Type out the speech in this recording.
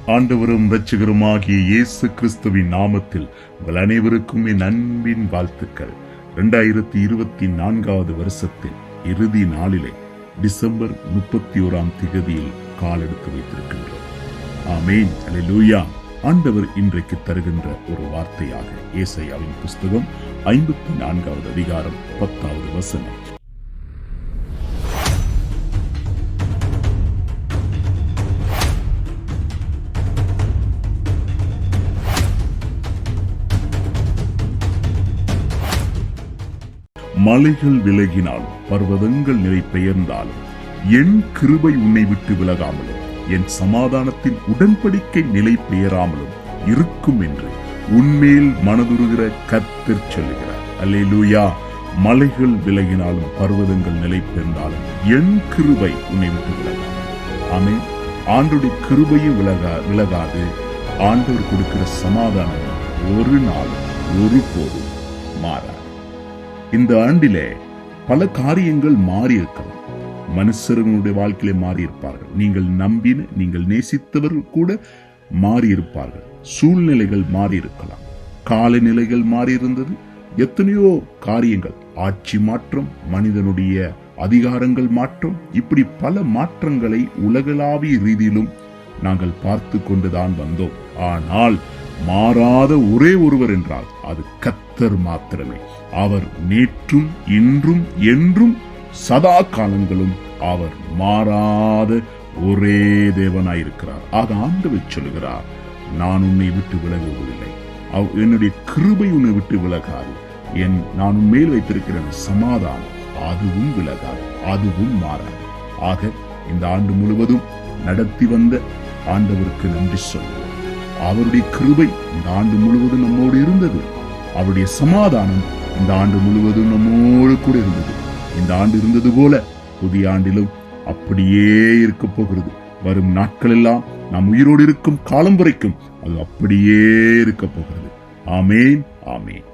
ஆண்டவரும் இரட்சகருமாகிய இயேசு கிறிஸ்துவின் நாமத்தில் உங்கள் அனைவருக்கும் என் அன்பின் வாழ்த்துக்கள். 2024 வருஷத்தின் இறுதி நாளிலே டிசம்பர் 31 காலெடுத்து வைத்திருக்கின்றோம். ஆமேன், அல்லேலூயா. ஆண்டவர் இன்றைக்கு தருகின்ற ஒரு வார்த்தையாக ஏசாயாவின் புஸ்தகம் 54 அதிகாரம் 10 வசனம். மலைகள் விலகினாலும் பர்வதங்கள் நிலை பெயர்ந்தாலும் என் கிருபை உன்னை விட்டு விலகாமலும் என் சமாதானத்தின் உடன்படிக்கை நிலை பெயராமலும் இருக்கும் என்று உன்மேல் மனதுருகிற கர்த்தர் சொல்லுகிறார். அல்லேலூயா. மலைகள் விலகினாலும் பர்வதங்கள் நிலை பெயர்ந்தாலும் என் கிருபை உன்னை விட்டு விலகாது. ஆமென். ஆண்டவருடைய கிருபையும் விலகாது. ஆண்டவர் கொடுக்கிற சமாதானம் ஒரு நாள் ஒருபோதும் மாறாது. இந்த ஆண்டிலே பல காரியங்கள் மாறி இருக்கலாம். மனுஷர்களுடைய வாழ்க்கையிலே மாறி இருப்பார்கள். நீங்கள் நம்பின, நீங்கள் நேசித்தவர்கள் கூட மாறி இருப்பார்கள். சூழ்நிலைகள் மாறி இருக்கலாம். காலநிலைகள் மாறி இருந்தது. எத்தனையோ காரியங்கள், ஆட்சி மாற்றம், மனிதனுடைய அதிகாரங்கள் மாற்றம், இப்படி பல மாற்றங்களை உலகளாவிய ரீதியிலும் நாங்கள் பார்த்து கொண்டுதான் வந்தோம். ஆனால் மாறாத ஒரே ஒருவர் என்றால் அது கர்த்தர் மாத்திரமே. அவர் நேற்றும் இன்றும் என்றும் சதா காலங்களும் அவர் மாறாத ஒரே தேவனாயிருக்கிறார். ஆக ஆண்டவர் சொல்லுகிறார், நான் உன்னை விட்டு விலகுவதில்லை, என்னுடைய கிருபை உன்னை விட்டு விலகாது, நான் உன் மேல் வைத்திருக்கிற சமாதானம் அதுவும் விலகாது, அதுவும் மாறாது. ஆக இந்த ஆண்டு முழுவதும் நடத்தி வந்த ஆண்டவருக்கு நன்றி சொல்லுவோம். அவருடைய கிருபை இந்த ஆண்டு முழுவதும் நம்மோடு இருந்தது. அவருடைய சமாதானம் இந்த ஆண்டு முழுவதும் நம்மோடு கூட இருந்தது. இந்த ஆண்டு இருந்தது போல புதிய ஆண்டிலும் அப்படியே இருக்க போகிறது. வரும் நாட்கள் எல்லாம் நாம் உயிரோடு இருக்கும் காலம் வரைக்கும் அது அப்படியே இருக்க போகிறது. ஆமேன், ஆமேன்.